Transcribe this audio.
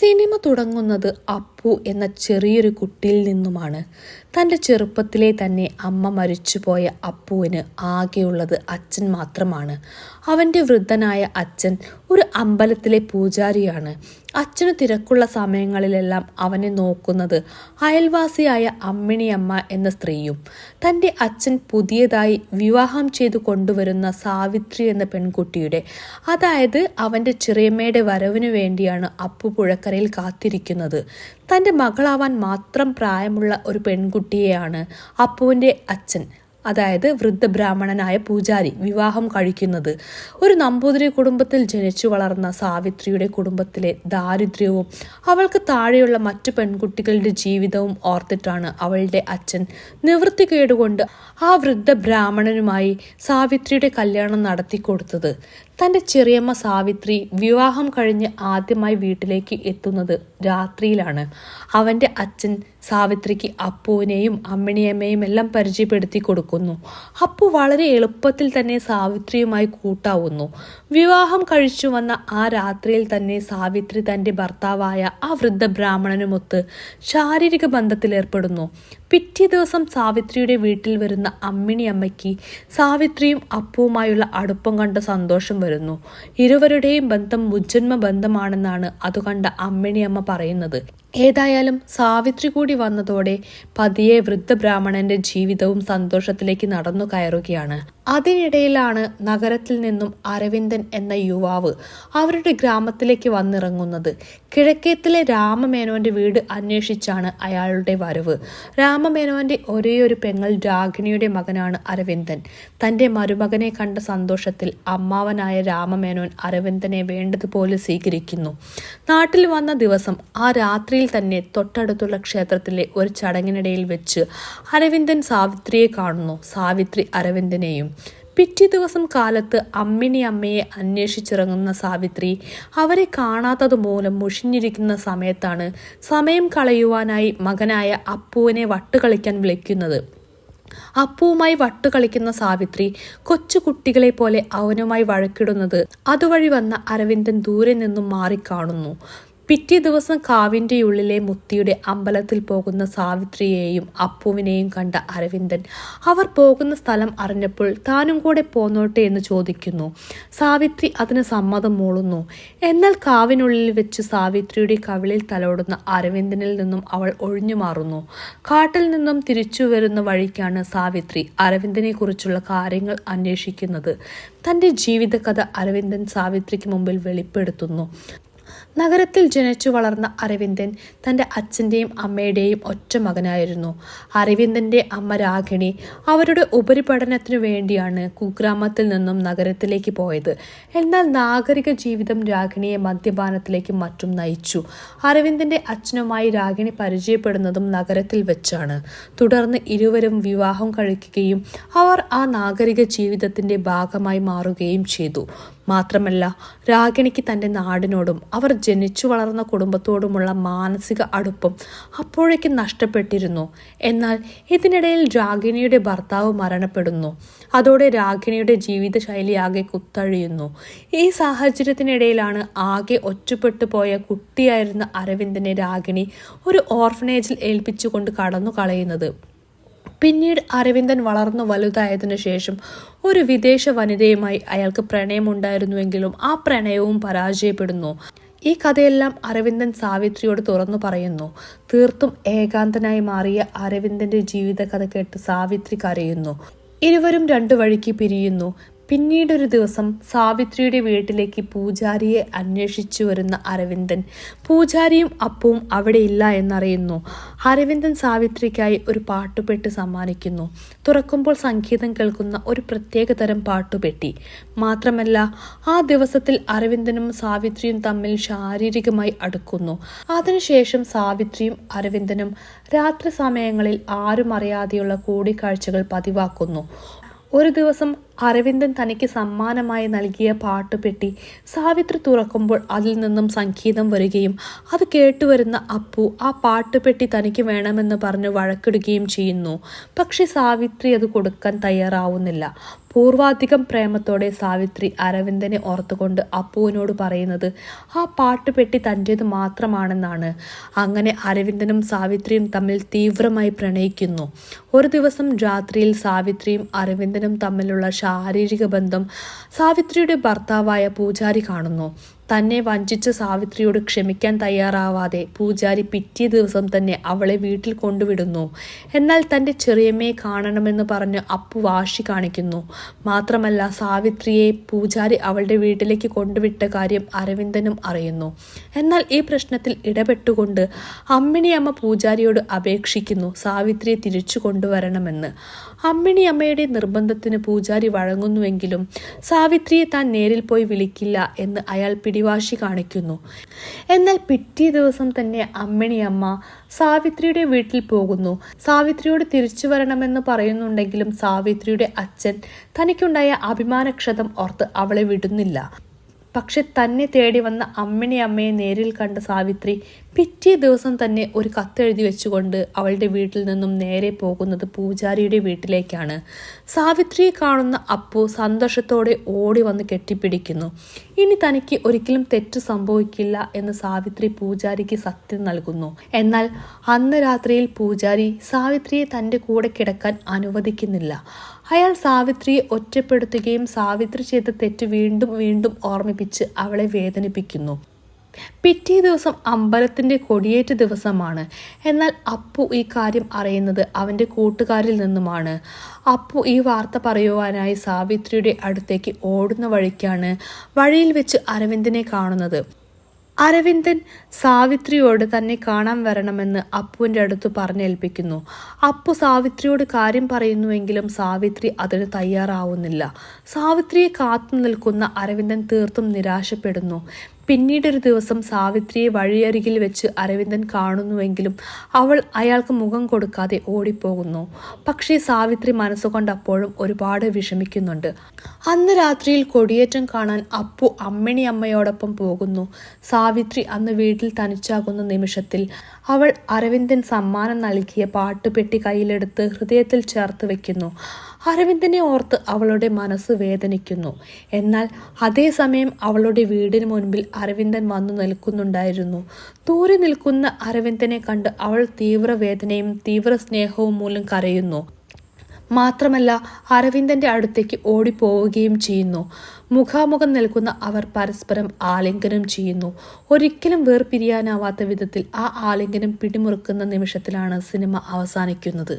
Cinema തുടങ്ങുന്നത് അപ്പു എന്ന ചെറിയൊരു കുട്ടിയിൽ നിന്നുമാണ്. തൻ്റെ ചെറുപ്പത്തിലെ തന്നെ അമ്മ മരിച്ചുപോയ അപ്പുവിന് ആകെയുള്ളത് അച്ഛൻ മാത്രമാണ്. അവൻ്റെ വൃദ്ധനായ അച്ഛൻ ഒരു അമ്പലത്തിലെ പൂജാരിയാണ്. അച്ഛന് തിരക്കുള്ള സമയങ്ങളിലെല്ലാം അവനെ നോക്കുന്നത് അയൽവാസിയായ അമ്മിണിയമ്മ എന്ന സ്ത്രീയും തൻ്റെ അച്ഛൻ പുതിയതായി വിവാഹം ചെയ്തു കൊണ്ടുവരുന്ന സാവിത്രി എന്ന പെൺകുട്ടിയുടെ, അതായത് അവൻ്റെ ചെറിയമ്മയുടെ വരവിനു വേണ്ടിയാണ് അപ്പു പുഴക്കരയിൽ കാത്തിരിക്കുന്നത്. തൻ്റെ മകളാവാൻ മാത്രം പ്രായമുള്ള ഒരു പെൺകുട്ടിയെയാണ് അപ്പുവിൻ്റെ അച്ഛൻ, അതായത് വൃദ്ധ ബ്രാഹ്മണനായ പൂജാരി വിവാഹം കഴിക്കുന്നത്. ഒരു നമ്പൂതിരി കുടുംബത്തിൽ ജനിച്ചു വളർന്ന സാവിത്രിയുടെ കുടുംബത്തിലെ ദാരിദ്ര്യവും അവൾക്ക് താഴെയുള്ള മറ്റു പെൺകുട്ടികളുടെ ജീവിതവും ഓർത്തിട്ടാണ് അവളുടെ അച്ഛൻ നിവൃത്തികേടുകൊണ്ട് ആ വൃദ്ധ ബ്രാഹ്മണനുമായി സാവിത്രിയുടെ കല്യാണം നടത്തിക്കൊടുത്തത്. തൻ്റെ ചെറിയമ്മ സാവിത്രി വിവാഹം കഴിഞ്ഞ് ആദ്യമായി വീട്ടിലേക്ക് എത്തുന്നത് രാത്രിയിലാണ്. അവൻ്റെ അച്ഛൻ സാവിത്രിക്ക് അപ്പുവിനെയും അമ്മിണിയമ്മയും എല്ലാം പരിചയപ്പെടുത്തി കൊടുക്കുന്നു. അപ്പു വളരെ എളുപ്പത്തിൽ തന്നെ സാവിത്രിയുമായി കൂട്ടാവുന്നു. വിവാഹം കഴിച്ചു വന്ന ആ രാത്രിയിൽ തന്നെ സാവിത്രി തൻ്റെ ഭർത്താവായ ആ വൃദ്ധ ബ്രാഹ്മണനുമൊത്ത് ശാരീരിക ബന്ധത്തിലേർപ്പെടുന്നു. പിറ്റേ ദിവസം സാവിത്രിയുടെ വീട്ടിൽ വരുന്ന അമ്മിണിയമ്മയ്ക്ക് സാവിത്രിയും അപ്പുവുമായുള്ള അടുപ്പം കണ്ട സന്തോഷം വരുന്നു. ഇരുവരുടെയും ബന്ധം മുജ്ജന്മ ബന്ധമാണെന്നാണ് അതുകണ്ട അമ്മിണിയമ്മ പറയുന്നത്. ഏതായാലും സാവിത്രി കൂടി വന്നതോടെ പതിയെ വൃദ്ധ ബ്രാഹ്മണന്റെ ജീവിതവും സന്തോഷത്തിലേക്ക് നടന്നു കയറുകയാണ്. അതിനിടയിലാണ് നഗരത്തിൽ നിന്നും അരവിന്ദൻ എന്ന യുവാവ് അവരുടെ ഗ്രാമത്തിലേക്ക് വന്നിറങ്ങുന്നത്. കിഴക്കേത്തിലെ രാമമേനോന്റെ വീട് അന്വേഷിച്ചാണ് അയാളുടെ വരവ്. രാമമേനോന്റെ ഒരേയൊരു പെങ്ങൾ രാഗിണിയുടെ മകനാണ് അരവിന്ദൻ. തൻ്റെ മരുമകനെ കണ്ട സന്തോഷത്തിൽ അമ്മാവനായ രാമമേനോൻ അരവിന്ദനെ വേണ്ടതുപോലെ സ്വീകരിക്കുന്നു. നാട്ടിൽ വന്ന ദിവസം ആ രാത്രിയിൽ തന്നെ തൊട്ടടുത്തുള്ള ക്ഷേത്രത്തിലെ ഒരു ചടങ്ങിനിടയിൽ വെച്ച് അരവിന്ദൻ സാവിത്രിയെ കാണുന്നു, സാവിത്രി അരവിന്ദനെയും. പിറ്റേ ദിവസം കാലത്ത് അമ്മിണിയമ്മയെ അന്വേഷിച്ചിറങ്ങുന്ന സാവിത്രി അവരെ കാണാത്തത് മൂലം മുഷിഞ്ഞിരിക്കുന്ന സമയത്താണ് സമയം കളയുവാനായി മകനായ അപ്പുവിനെ വട്ടുകളിക്കാൻ വിളിക്കുന്നത്. അപ്പുവുമായി വട്ടുകളിക്കുന്ന സാവിത്രി കൊച്ചു കുട്ടികളെ പോലെ അവനുമായി വഴക്കിടുന്നത് അതുവഴി വന്ന അരവിന്ദൻ ദൂരെ നിന്നും മാറിക്കാണുന്നു. പിറ്റേ ദിവസം കാവിൻ്റെ ഉള്ളിലെ മുത്തിയുടെ അമ്പലത്തിൽ പോകുന്ന സാവിത്രിയെയും അപ്പുവിനെയും കണ്ട അരവിന്ദൻ അവർ പോകുന്ന സ്ഥലം അറിഞ്ഞപ്പോൾ താനും കൂടെ പോന്നോട്ടെ എന്ന് ചോദിക്കുന്നു. സാവിത്രി അതിന് സമ്മതം മൂളുന്നു. എന്നാൽ കാവിനുള്ളിൽ വെച്ച് സാവിത്രിയുടെ കവിളിൽ തലോടുന്ന അരവിന്ദനിൽ നിന്നും അവൾ ഒഴിഞ്ഞു മാറുന്നു. കാട്ടിൽ നിന്നും തിരിച്ചു വരുന്ന വഴിക്കാണ് സാവിത്രി അരവിന്ദനെ കുറിച്ചുള്ള കാര്യങ്ങൾ അന്വേഷിക്കുന്നത്. തൻ്റെ ജീവിതകഥ അരവിന്ദൻ സാവിത്രിക്ക് മുമ്പിൽ വെളിപ്പെടുത്തുന്നു. നഗരത്തിൽ ജനിച്ചു വളർന്ന അരവിന്ദൻ തൻ്റെ അച്ഛൻ്റെയും അമ്മയുടെയും ഒറ്റ മകനായിരുന്നു. അരവിന്ദൻ്റെ അമ്മ രാഗിണി അവരുടെ ഉപരിപഠനത്തിനു വേണ്ടിയാണ് കുഗ്രാമത്തിൽ നിന്നും നഗരത്തിലേക്ക് പോയത്. എന്നാൽ നാഗരിക ജീവിതം രാഗിണിയെ മദ്യപാനത്തിലേക്കും മറ്റും നയിച്ചു. അരവിന്ദൻ്റെ അച്ഛനുമായി രാഗിണി പരിചയപ്പെടുന്നതും നഗരത്തിൽ വെച്ചാണ്. തുടർന്ന് ഇരുവരും വിവാഹം കഴിക്കുകയും അവർ ആ നാഗരിക ജീവിതത്തിൻ്റെ ഭാഗമായി മാറുകയും ചെയ്തു. മാത്രമല്ല, രാഗിണിക്ക് തൻ്റെ നാടിനോടും അവർ ജനിച്ചു വളർന്ന കുടുംബത്തോടുമുള്ള മാനസിക അടുപ്പം അപ്പോഴേക്കും നഷ്ടപ്പെട്ടിരുന്നു. എന്നാൽ ഇതിനിടയിൽ രാഗിണിയുടെ ഭർത്താവ് മരണപ്പെടുന്നു. അതോടെ രാഗിണിയുടെ ജീവിതശൈലി ആകെ കുത്തഴിയുന്നു. ഈ സാഹചര്യത്തിനിടയിലാണ് ആകെ ഒറ്റപ്പെട്ടു പോയ കുട്ടിയായിരുന്ന അരവിന്ദനെ രാഗിണി ഒരു ഓർഫനേജിൽ ഏൽപ്പിച്ചുകൊണ്ട് കടന്നു കളയുന്നത്. പിന്നീട് അരവിന്ദൻ വളർന്നു വലുതായതിനു ശേഷം ഒരു വിദേശ വനിതയുമായി അയാൾക്ക് പ്രണയമുണ്ടായിരുന്നുവെങ്കിലും ആ പ്രണയവും പരാജയപ്പെടുന്നു. ഈ കഥയെല്ലാം അരവിന്ദൻ സാവിത്രിയോട് തുറന്നു പറയുന്നു. തീർത്തും ഏകാന്തനായി മാറിയ അരവിന്ദന്റെ ജീവിതകഥ കേട്ട് സാവിത്രി കരയുന്നു. ഇരുവരും രണ്ടു വഴിക്ക് പിരിയുന്നു. പിന്നീടൊരു ദിവസം സാവിത്രിയുടെ വീട്ടിലേക്ക് പൂജാരിയെ അന്വേഷിച്ചു വരുന്ന അരവിന്ദൻ പൂജാരിയും അപ്പവും അവിടെ ഇല്ല എന്നറിയുന്നു. അരവിന്ദൻ സാവിത്രിക്കായി ഒരു പാട്ടുപെട്ടി സമ്മാനിക്കുന്നു. തുറക്കുമ്പോൾ സംഗീതം കേൾക്കുന്ന ഒരു പ്രത്യേക തരം പാട്ടുപെട്ടി. മാത്രമല്ല, ആ ദിവസത്തിൽ അരവിന്ദനും സാവിത്രിയും തമ്മിൽ ശാരീരികമായി അടുക്കുന്നു. അതിനുശേഷം സാവിത്രിയും അരവിന്ദനും രാത്രി സമയങ്ങളിൽ ആരും അറിയാതെയുള്ള കൂടിക്കാഴ്ചകൾ പതിവാക്കുന്നു. ഒരു ദിവസം അരവിന്ദൻ തനിക്ക് സമ്മാനമായി നൽകിയ പാട്ടുപെട്ടി സാവിത്രി തുറക്കുമ്പോൾ അതിൽ നിന്നും സംഗീതം വരികയും അത് കേട്ടുവരുന്ന അപ്പു ആ പാട്ടുപെട്ടി തനിക്ക് വേണമെന്ന് പറഞ്ഞ് വഴക്കിടുകയും ചെയ്യുന്നു. പക്ഷെ സാവിത്രി അത് കൊടുക്കാൻ തയ്യാറാവുന്നില്ല. പൂർവാധികം പ്രേമത്തോടെ സാവിത്രി അരവിന്ദനെ ഓർത്തുകൊണ്ട് അപ്പുവിനോട് പറയുന്നത് ആ പാട്ടുപെട്ടി തൻ്റേത് മാത്രമാണെന്നാണ്. അങ്ങനെ അരവിന്ദനും സാവിത്രിയും തമ്മിൽ തീവ്രമായി പ്രണയിക്കുന്നു. ഒരു ദിവസം രാത്രിയിൽ സാവിത്രിയും അരവിന്ദനും തമ്മിലുള്ള ശാരീരിക ബന്ധം സാവിത്രിയുടെ ഭർത്താവായ പൂജാരി കാണുന്നു. തന്നെ വഞ്ചിച്ച സാവിത്രിയോട് ക്ഷമിക്കാൻ തയ്യാറാവാതെ പൂജാരി പിറ്റേ ദിവസം തന്നെ അവളെ വീട്ടിൽ കൊണ്ടുവിടുന്നു. എന്നാൽ തൻ്റെ ചെറിയമ്മയെ കാണണമെന്ന് പറഞ്ഞ് അപ്പു വാശി കാണിക്കുന്നു. മാത്രമല്ല സാവിത്രിയെ പൂജാരി അവളുടെ വീട്ടിലേക്ക് കൊണ്ടുവിട്ട കാര്യം അരവിന്ദനും അറിയുന്നു. എന്നാൽ ഈ പ്രശ്നത്തിൽ ഇടപെട്ടുകൊണ്ട് അമ്മിണിയമ്മ പൂജാരിയോട് അപേക്ഷിക്കുന്നു സാവിത്രിയെ തിരിച്ചു കൊണ്ടുവരണമെന്ന്. അമ്മിണിയമ്മയുടെ നിർബന്ധത്തിന് പൂജാരി വഴങ്ങുന്നുവെങ്കിലും സാവിത്രിയെ താൻ നേരിൽ പോയി വിളിക്കില്ല എന്ന് അയാൾ പിടിവാശി കാണിക്കുന്നു. എന്നാൽ പിറ്റേ ദിവസം തന്നെ അമ്മിണിയമ്മ സാവിത്രിയുടെ വീട്ടിൽ പോകുന്നു. സാവിത്രിയോട് തിരിച്ചു വരണമെന്ന് പറയുന്നുണ്ടെങ്കിലും സാവിത്രിയുടെ അച്ഛൻ തനിക്കുണ്ടായ അഭിമാനക്ഷതം ഓർത്ത് അവളെ വിടുന്നില്ല. പക്ഷെ തന്നെ തേടി വന്ന അമ്മിണിയമ്മയെ നേരിൽ കണ്ട സാവിത്രി പിറ്റേ ദിവസം തന്നെ ഒരു കത്തെഴുതി വെച്ചുകൊണ്ട് അവളുടെ വീട്ടിൽ നിന്നും നേരെ പോകുന്നത് പൂജാരിയുടെ വീട്ടിലേക്കാണ്. സാവിത്രിയെ കാണുന്ന അപ്പു സന്തോഷത്തോടെ ഓടി വന്ന് കെട്ടിപ്പിടിക്കുന്നു. ഇനി തനിക്ക് ഒരിക്കലും തെറ്റ് സംഭവിക്കില്ല എന്ന് സാവിത്രി പൂജാരിക്ക് സത്യം നൽകുന്നു. എന്നാൽ അന്ന് രാത്രിയിൽ പൂജാരി സാവിത്രിയെ തൻ്റെ കൂടെ കിടക്കാൻ അനുവദിക്കുന്നില്ല. അയാൾ സാവിത്രിയെ ഒറ്റപ്പെടുത്തുകയും സാവിത്രി ചെയ്ത തെറ്റ് വീണ്ടും വീണ്ടും ഓർമ്മിപ്പിച്ച് അവളെ വേദനിപ്പിക്കുന്നു. പിറ്റേ ദിവസം അമ്പലത്തിൻ്റെ കൊടിയേറ്റ് ദിവസമാണ്. എന്നാൽ അപ്പു ഈ കാര്യം അറിയുന്നത് അവൻ്റെ കൂട്ടുകാരിൽ നിന്നുമാണ്. അപ്പു ഈ വാർത്ത പറയുവാനായി സാവിത്രിയുടെ അടുത്തേക്ക് ഓടുന്ന വഴിക്കാണ് വഴിയിൽ വെച്ച് അരവിന്ദനെ കാണുന്നത്. അരവിന്ദൻ സാവിത്രിയോട് തന്നെ കാണാൻ വരണമെന്ന് അപ്പുവിൻ്റെ അടുത്ത് പറഞ്ഞേൽപ്പിക്കുന്നു. അപ്പു സാവിത്രിയോട് കാര്യം പറയുന്നുവെങ്കിലും സാവിത്രി അതിന് തയ്യാറാവുന്നില്ല. സാവിത്രിയെ കാത്തു നിൽക്കുന്ന അരവിന്ദൻ തീർത്തും നിരാശപ്പെടുന്നു. പിന്നീടൊരു ദിവസം സാവിത്രിയെ വഴിയരികിൽ വെച്ച് അരവിന്ദൻ കാണുന്നുവെങ്കിലും അവൾ അയാൾക്ക് മുഖം കൊടുക്കാതെ ഓടിപ്പോകുന്നു. പക്ഷേ സാവിത്രി മനസ്സുകൊണ്ട് അപ്പോഴും ഒരുപാട് വിഷമിക്കുന്നുണ്ട്. അന്ന് രാത്രിയിൽ കൊടിയേറ്റം കാണാൻ അപ്പു അമ്മിണിയമ്മയോടൊപ്പം പോകുന്നു. സാവിത്രി അന്ന് വീട്ടിൽ തനിച്ചാകുന്ന നിമിഷത്തിൽ അവൾ അരവിന്ദൻ സമ്മാനം നൽകിയ പാട്ടുപെട്ടി കയ്യിലെടുത്ത് ഹൃദയത്തിൽ ചേർത്ത് വെക്കുന്നു. അരവിന്ദനെ ഓർത്ത് അവളുടെ മനസ്സ് വേദനിക്കുന്നു. എന്നാൽ അതേസമയം അവളുടെ വീടിന് മുൻപിൽ അരവിന്ദൻ വന്നു നിൽക്കുന്നുണ്ടായിരുന്നു. ദൂരെ നിൽക്കുന്ന അരവിന്ദനെ കണ്ട് അവൾ തീവ്രവേദനയും തീവ്ര സ്നേഹവും മൂലം കരയുന്നു. മാത്രമല്ല അരവിന്ദന്റെ അടുത്തേക്ക് ഓടിപ്പോവുകയും ചെയ്യുന്നു. മുഖാമുഖം നിൽക്കുന്ന അവർ പരസ്പരം ആലിംഗനം ചെയ്യുന്നു. ഒരിക്കലും വേർപിരിയാനാവാത്ത വിധത്തിൽ ആ ആലിംഗനം പിടിമുറുക്കുന്ന നിമിഷത്തിലാണ് സിനിമ അവസാനിക്കുന്നത്.